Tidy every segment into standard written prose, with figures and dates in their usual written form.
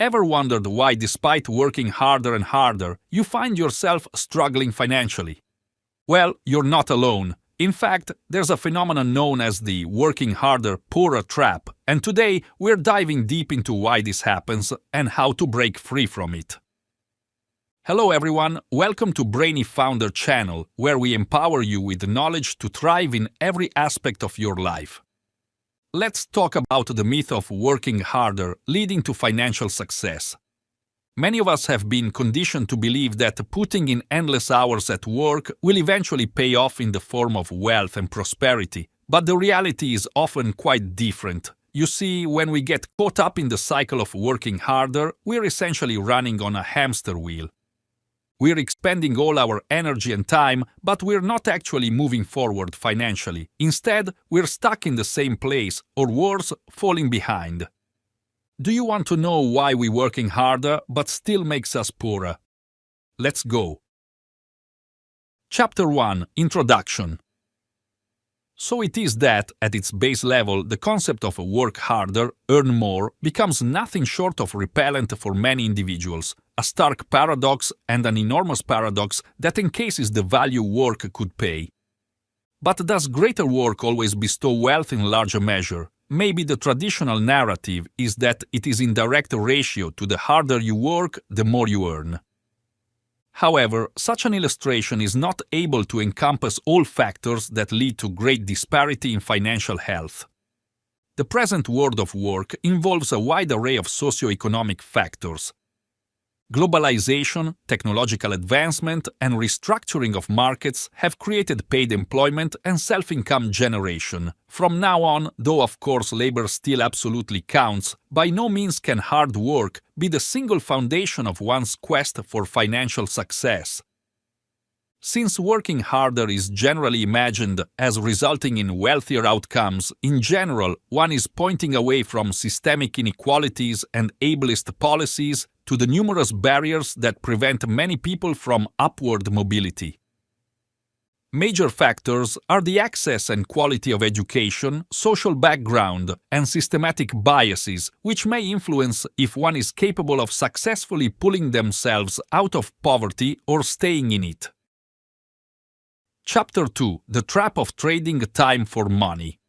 Ever wondered why, despite working harder and harder, you find yourself struggling financially? Well, you're not alone. In fact, there's a phenomenon known as the working harder, poorer trap, and today we're diving deep into why this happens and how to break free from it. Hello everyone, welcome to brainyfounder channel, where we empower you with knowledge to thrive in every aspect of your life. Let's talk about the myth of working harder leading to financial success. Many of us have been conditioned to believe that putting in endless hours at work will eventually pay off in the form of wealth and prosperity, but the reality is often quite different. You see, when we get caught up in the cycle of working harder, we're essentially running on a hamster wheel. We're expending all our energy and time, but we're not actually moving forward financially. Instead, we're stuck in the same place, or worse, falling behind. Do you want to know why we're working harder but still makes us poorer? Let's go. Chapter 1 – Introduction. So it is that, at its base level, the concept of work harder, earn more becomes nothing short of repellent for many individuals, a stark paradox and an enormous paradox that encases the value work could pay. But does greater work always bestow wealth in larger measure? Maybe the traditional narrative is that it is in direct ratio to the harder you work, the more you earn. However, such an illustration is not able to encompass all factors that lead to great disparity in financial health. The present world of work involves a wide array of socio-economic factors. Globalization, technological advancement, and restructuring of markets have created paid employment and self-income generation. From now on, though of course labor still absolutely counts, by no means can hard work be the single foundation of one's quest for financial success. Since working harder is generally imagined as resulting in wealthier outcomes, in general, one is pointing away from systemic inequalities and ableist policies to the numerous barriers that prevent many people from upward mobility. Major factors are the access and quality of education, social background, and systematic biases, which may influence if one is capable of successfully pulling themselves out of poverty or staying in it. Chapter 2 – The Trap of Trading Time for Money.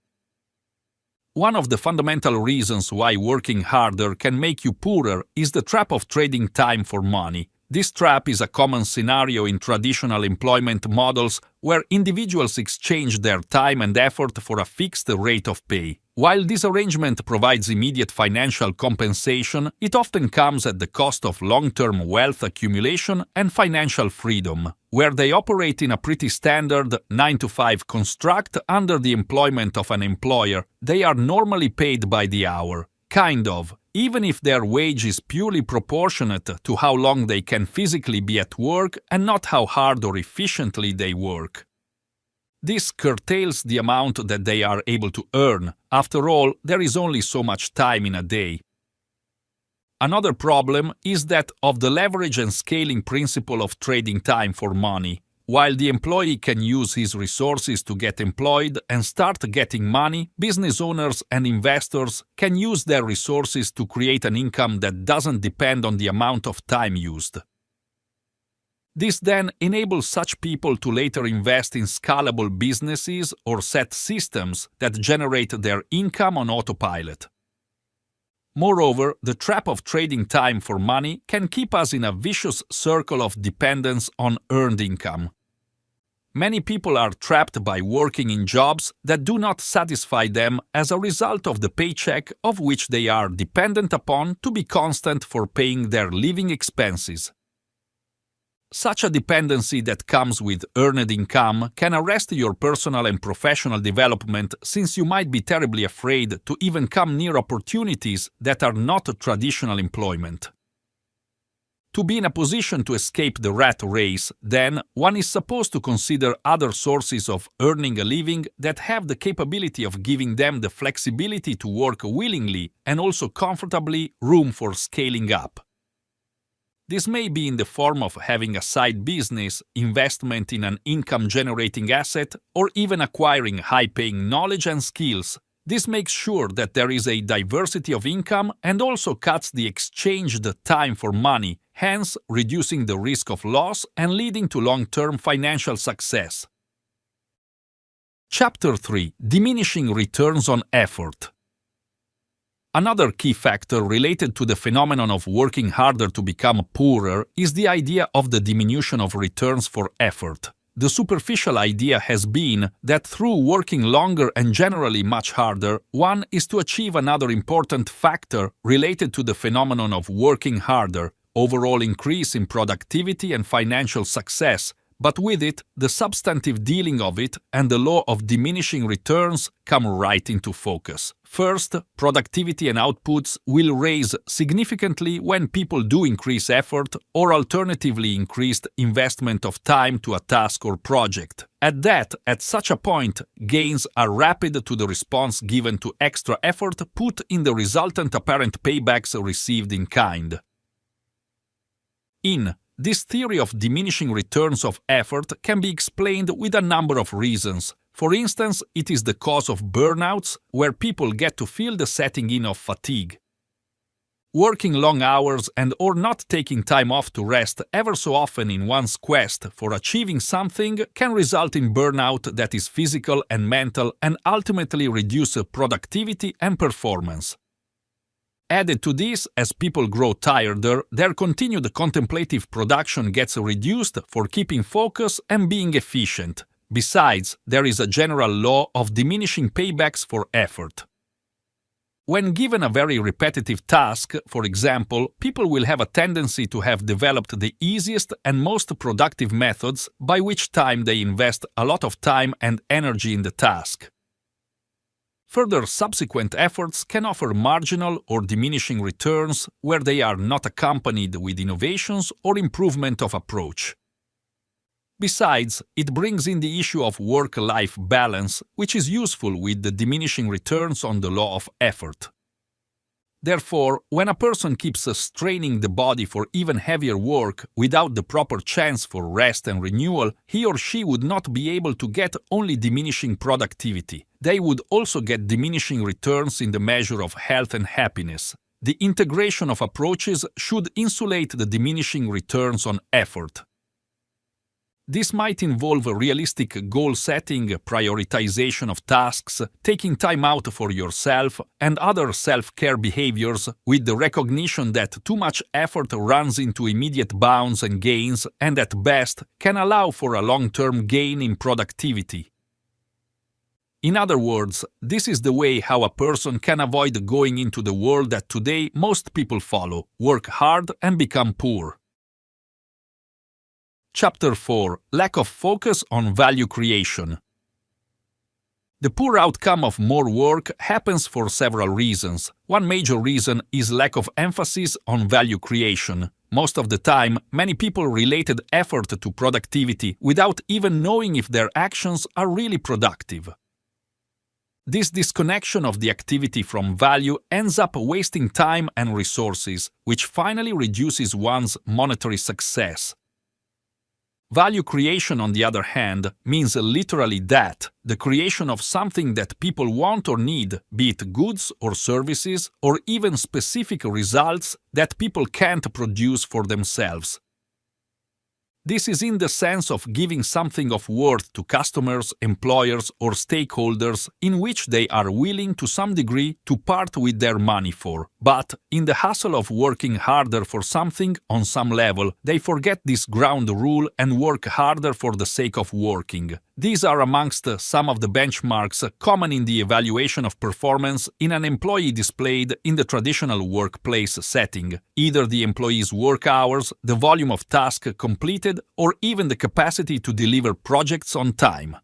One of the fundamental reasons why working harder can make you poorer is the trap of trading time for money. This trap is a common scenario in traditional employment models where individuals exchange their time and effort for a fixed rate of pay. While this arrangement provides immediate financial compensation, it often comes at the cost of long-term wealth accumulation and financial freedom. Where they operate in a pretty standard 9-to-5 construct under the employment of an employer, they are normally paid by the hour. Kind of, even if their wage is purely proportionate to how long they can physically be at work and not how hard or efficiently they work. This curtails the amount that they are able to earn. After all, there is only so much time in a day. Another problem is that of the leverage and scaling principle of trading time for money. While the employee can use his resources to get employed and start getting money, business owners and investors can use their resources to create an income that doesn't depend on the amount of time used. This then enables such people to later invest in scalable businesses or set systems that generate their income on autopilot. Moreover, the trap of trading time for money can keep us in a vicious circle of dependence on earned income. Many people are trapped by working in jobs that do not satisfy them as a result of the paycheck of which they are dependent upon to be constant for paying their living expenses. Such a dependency that comes with earned income can arrest your personal and professional development, since you might be terribly afraid to even come near opportunities that are not traditional employment. To be in a position to escape the rat race, then, one is supposed to consider other sources of earning a living that have the capability of giving them the flexibility to work willingly and also comfortably, room for scaling up. This may be in the form of having a side business, investment in an income-generating asset, or even acquiring high-paying knowledge and skills. This makes sure that there is a diversity of income and also cuts the exchanged time for money, hence reducing the risk of loss and leading to long-term financial success. Chapter 3: Diminishing returns on effort. Another key factor related to the phenomenon of working harder to become poorer is the idea of the diminution of returns for effort. The superficial idea has been that through working longer and generally much harder, one is to achieve another important factor related to the phenomenon of working harder, overall increase in productivity and financial success, but with it, the substantive dealing of it and the law of diminishing returns come right into focus. First, productivity and outputs will raise significantly when people do increase effort or alternatively increased investment of time to a task or project. At such a point, gains are rapid to the response given to extra effort put in the resultant apparent paybacks received in kind. This theory of diminishing returns of effort can be explained with a number of reasons. For instance, it is the cause of burnouts, where people get to feel the setting in of fatigue. Working long hours and or not taking time off to rest ever so often in one's quest for achieving something can result in burnout that is physical and mental and ultimately reduce productivity and performance. Added to this, as people grow tireder, their continued contemplative production gets reduced for keeping focus and being efficient. Besides, there is a general law of diminishing paybacks for effort. When given a very repetitive task, for example, people will have a tendency to have developed the easiest and most productive methods by which time they invest a lot of time and energy in the task. Further subsequent efforts can offer marginal or diminishing returns where they are not accompanied with innovations or improvement of approach. Besides, it brings in the issue of work-life balance, which is useful with the diminishing returns on the law of effort. Therefore, when a person keeps straining the body for even heavier work without the proper chance for rest and renewal, he or she would not be able to get only diminishing productivity. They would also get diminishing returns in the measure of health and happiness. The integration of approaches should insulate the diminishing returns on effort. This might involve realistic goal setting, prioritization of tasks, taking time out for yourself, and other self-care behaviors with the recognition that too much effort runs into immediate bounds and gains and at best can allow for a long-term gain in productivity. In other words, this is the way how a person can avoid going into the world that today most people follow, work hard and become poor. Chapter 4: Lack of focus on value creation. The poor outcome of more work happens for several reasons. One major reason is lack of emphasis on value creation. Most of the time, many people related effort to productivity without even knowing if their actions are really productive. This disconnection of the activity from value ends up wasting time and resources, which finally reduces one's monetary success. Value creation, on the other hand, means literally that, the creation of something that people want or need, be it goods or services, or even specific results that people can't produce for themselves. This is in the sense of giving something of worth to customers, employers, or stakeholders in which they are willing to some degree to part with their money for. But, in the hustle of working harder for something on some level, they forget this ground rule and work harder for the sake of working. These are amongst some of the benchmarks common in the evaluation of performance in an employee displayed in the traditional workplace setting, either the employee's work hours, the volume of tasks completed, or even the capacity to deliver projects on time.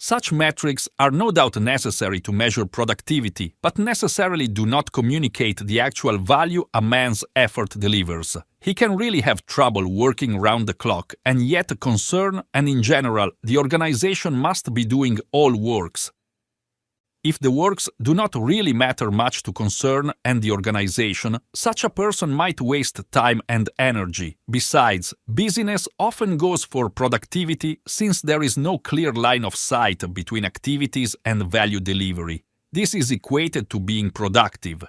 Such metrics are no doubt necessary to measure productivity, but necessarily do not communicate the actual value a man's effort delivers. He can really have trouble working round the clock, and yet a concern and in general, the organization must be doing all works. If the works do not really matter much to concern and the organization, such a person might waste time and energy. Besides, busyness often goes for productivity since there is no clear line of sight between activities and value delivery. This is equated to being productive.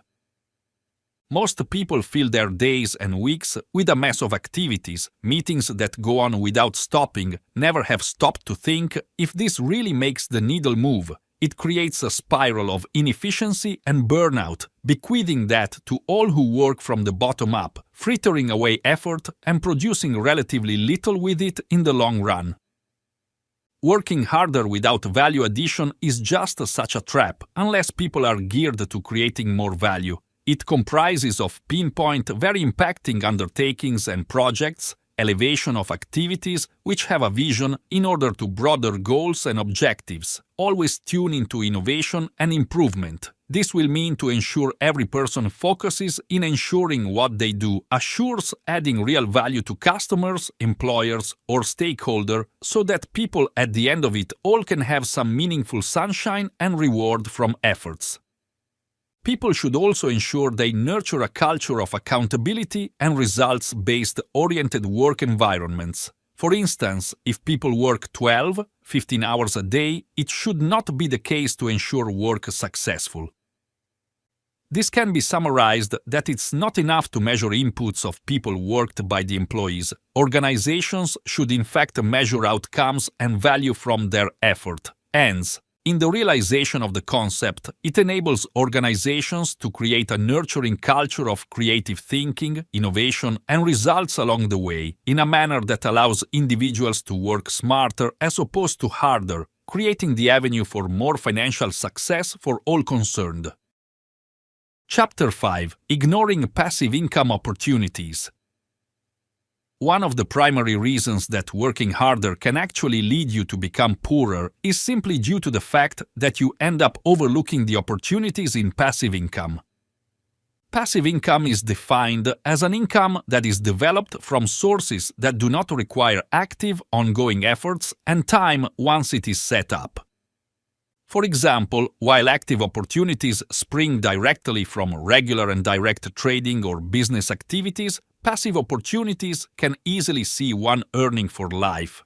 Most people fill their days and weeks with a mess of activities, meetings that go on without stopping, never have stopped to think if this really makes the needle move. It creates a spiral of inefficiency and burnout, bequeathing that to all who work from the bottom up, frittering away effort and producing relatively little with it in the long run. Working harder without value addition is just such a trap, unless people are geared to creating more value. It comprises of pinpoint, very impacting undertakings and projects, elevation of activities which have a vision in order to broader goals and objectives, always tune into innovation and improvement. This will mean to ensure every person focuses in ensuring what they do assures adding real value to customers, employers, or stakeholders so that people at the end of it all can have some meaningful sunshine and reward from efforts. People should also ensure they nurture a culture of accountability and results-based oriented work environments. For instance, if people work 12, 15 hours a day, it should not be the case to ensure work successful. This can be summarized that it's not enough to measure inputs of people worked by the employees. Organizations should in fact measure outcomes and value from their effort. Hence, in the realization of the concept, it enables organizations to create a nurturing culture of creative thinking, innovation, and results along the way, in a manner that allows individuals to work smarter as opposed to harder, creating the avenue for more financial success for all concerned. Chapter 5: Ignoring Passive Income Opportunities. One of the primary reasons that working harder can actually lead you to become poorer is simply due to the fact that you end up overlooking the opportunities in passive income. Passive income is defined as an income that is developed from sources that do not require active, ongoing efforts and time once it is set up. For example, while active opportunities spring directly from regular and direct trading or business activities, passive opportunities can easily see one earning for life.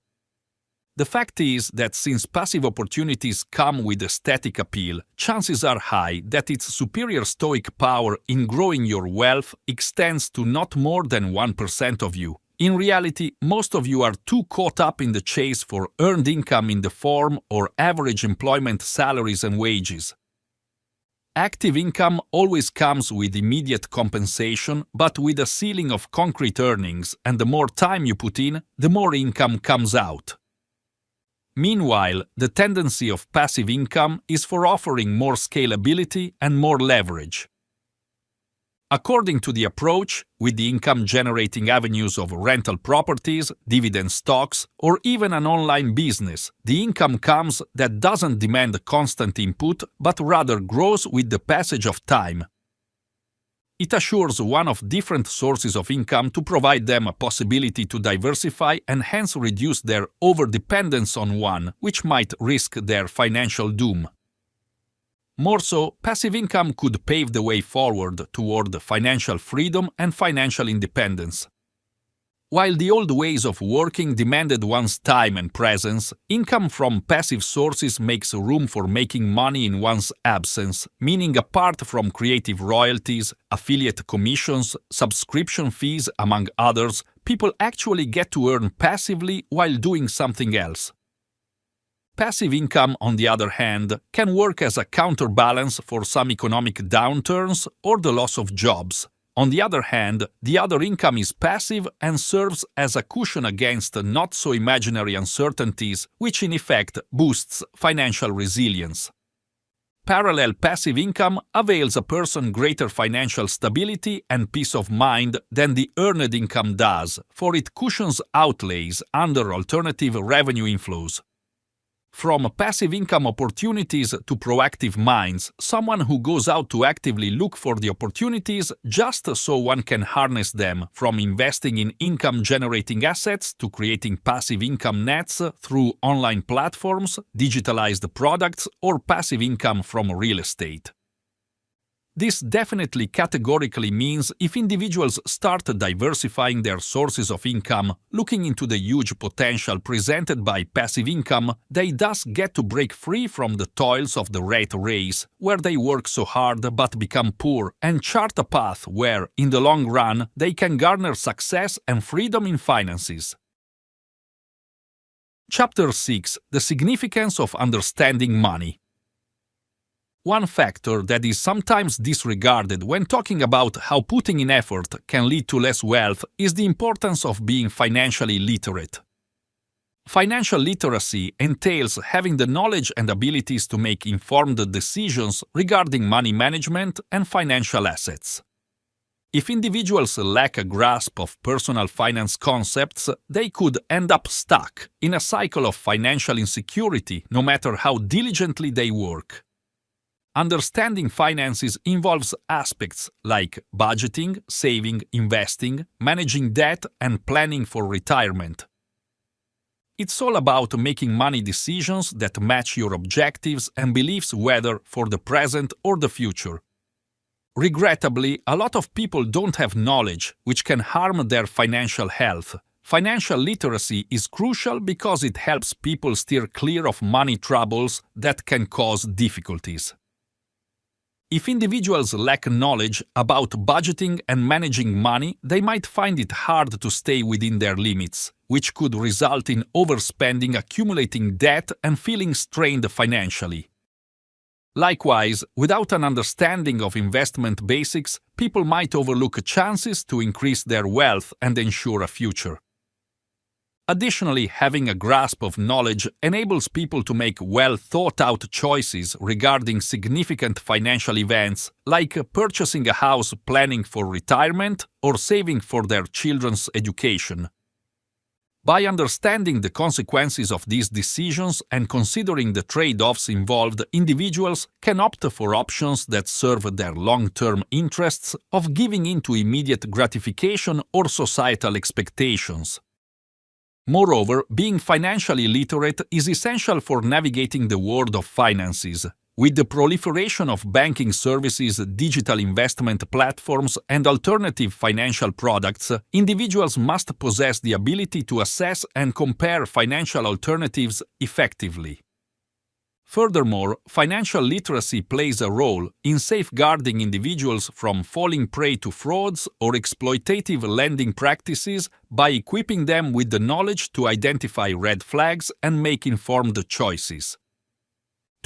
The fact is that since passive opportunities come with aesthetic appeal, chances are high that its superior stoic power in growing your wealth extends to not more than 1% of you. In reality, most of you are too caught up in the chase for earned income in the form or average employment salaries and wages. Active income always comes with immediate compensation, but with a ceiling of concrete earnings, and the more time you put in, the more income comes out. Meanwhile, the tendency of passive income is for offering more scalability and more leverage. According to the approach, with the income-generating avenues of rental properties, dividend stocks, or even an online business, the income comes that doesn't demand constant input, but rather grows with the passage of time. It assures one of different sources of income to provide them a possibility to diversify and hence reduce their overdependence on one, which might risk their financial doom. More so, passive income could pave the way forward toward financial freedom and financial independence. While the old ways of working demanded one's time and presence, income from passive sources makes room for making money in one's absence, meaning apart from creative royalties, affiliate commissions, subscription fees, among others, people actually get to earn passively while doing something else. Passive income, on the other hand, can work as a counterbalance for some economic downturns or the loss of jobs. On the other hand, the other income is passive and serves as a cushion against not-so-imaginary uncertainties, which in effect boosts financial resilience. Parallel passive income avails a person greater financial stability and peace of mind than the earned income does, for it cushions outlays under alternative revenue inflows. From passive income opportunities to proactive minds, someone who goes out to actively look for the opportunities just so one can harness them, from investing in income-generating assets to creating passive income nets through online platforms, digitalized products, or passive income from real estate. This definitely categorically means if individuals start diversifying their sources of income, looking into the huge potential presented by passive income, they thus get to break free from the toils of the rat race, where they work so hard but become poor, and chart a path where, in the long run, they can garner success and freedom in finances. Chapter 6: The Significance of Understanding Money. One factor that is sometimes disregarded when talking about how putting in effort can lead to less wealth is the importance of being financially literate. Financial literacy entails having the knowledge and abilities to make informed decisions regarding money management and financial assets. If individuals lack a grasp of personal finance concepts, they could end up stuck in a cycle of financial insecurity no matter how diligently they work. Understanding finances involves aspects like budgeting, saving, investing, managing debt, and planning for retirement. It's all about making money decisions that match your objectives and beliefs, whether for the present or the future. Regrettably, a lot of people don't have knowledge, which can harm their financial health. Financial literacy is crucial because it helps people steer clear of money troubles that can cause difficulties. If individuals lack knowledge about budgeting and managing money, they might find it hard to stay within their limits, which could result in overspending, accumulating debt, and feeling strained financially. Likewise, without an understanding of investment basics, people might overlook chances to increase their wealth and ensure a future. Additionally, having a grasp of knowledge enables people to make well-thought-out choices regarding significant financial events, like purchasing a house, planning for retirement, or saving for their children's education. By understanding the consequences of these decisions and considering the trade-offs involved, individuals can opt for options that serve their long-term interests of giving in to immediate gratification or societal expectations. Moreover, being financially literate is essential for navigating the world of finances. With the proliferation of banking services, digital investment platforms, and alternative financial products, individuals must possess the ability to assess and compare financial alternatives effectively. Furthermore, financial literacy plays a role in safeguarding individuals from falling prey to frauds or exploitative lending practices by equipping them with the knowledge to identify red flags and make informed choices.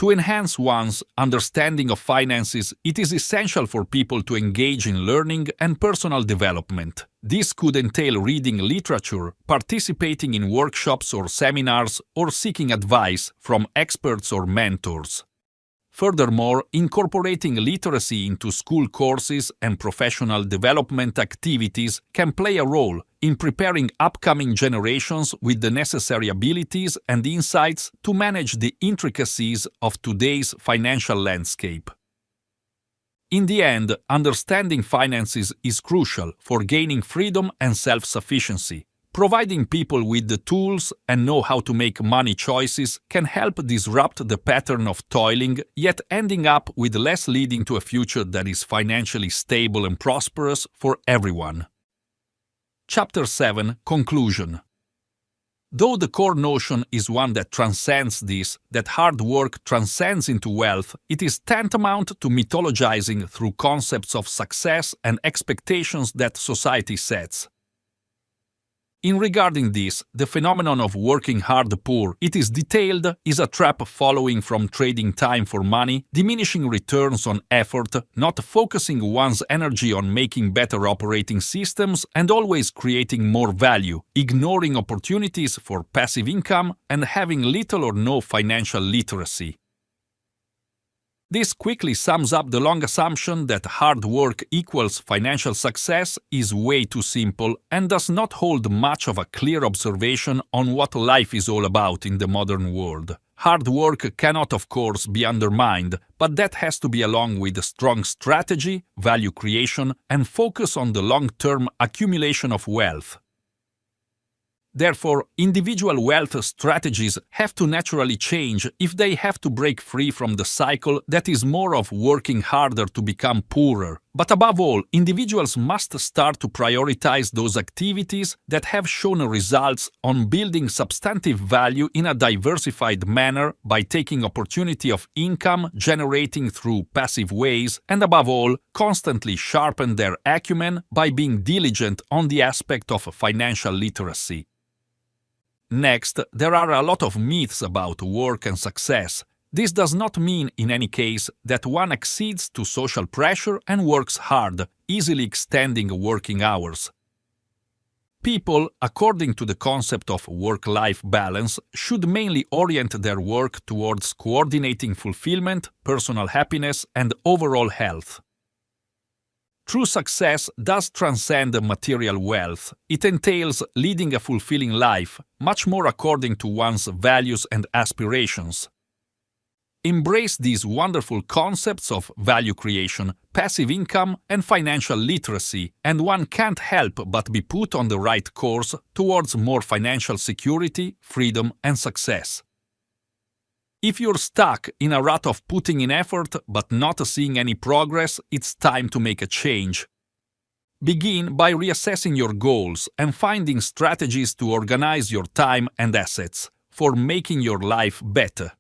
To enhance one's understanding of finances, it is essential for people to engage in learning and personal development. This could entail reading literature, participating in workshops or seminars, or seeking advice from experts or mentors. Furthermore, incorporating literacy into school courses and professional development activities can play a role in preparing upcoming generations with the necessary abilities and insights to manage the intricacies of today's financial landscape. In the end, understanding finances is crucial for gaining freedom and self-sufficiency. Providing people with the tools and know how to make money choices can help disrupt the pattern of toiling, yet ending up with less, leading to a future that is financially stable and prosperous for everyone. Chapter 7: Conclusion. Though the core notion is one that transcends this, that hard work transcends into wealth, it is tantamount to mythologizing through concepts of success and expectations that society sets. In regarding this, the phenomenon of working hard poor, it is detailed, is a trap following from trading time for money, diminishing returns on effort, not focusing one's energy on making better operating systems, and always creating more value, ignoring opportunities for passive income, and having little or no financial literacy. This quickly sums up the long assumption that hard work equals financial success is way too simple and does not hold much of a clear observation on what life is all about in the modern world. Hard work cannot, of course, be undermined, but that has to be along with strong strategy, value creation, and focus on the long-term accumulation of wealth. Therefore, individual wealth strategies have to naturally change if they have to break free from the cycle that is more of working harder to become poorer. But above all, individuals must start to prioritize those activities that have shown results on building substantive value in a diversified manner by taking opportunity of income generating through passive ways, and above all, constantly sharpen their acumen by being diligent on the aspect of financial literacy. Next, there are a lot of myths about work and success. This does not mean, in any case, that one accedes to social pressure and works hard, easily extending working hours. People, according to the concept of work-life balance, should mainly orient their work towards coordinating fulfillment, personal happiness, and overall health. True success does transcend material wealth. It entails leading a fulfilling life, much more according to one's values and aspirations. Embrace these wonderful concepts of value creation, passive income, and financial literacy, and one can't help but be put on the right course towards more financial security, freedom, and success. If you're stuck in a rut of putting in effort but not seeing any progress, it's time to make a change. Begin by reassessing your goals and finding strategies to organize your time and assets for making your life better.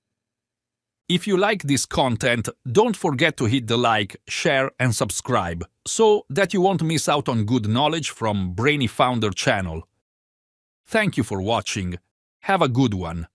If you like this content, don't forget to hit the like, share, and subscribe so that you won't miss out on good knowledge from BrainyFounder channel. Thank you for watching. Have a good one.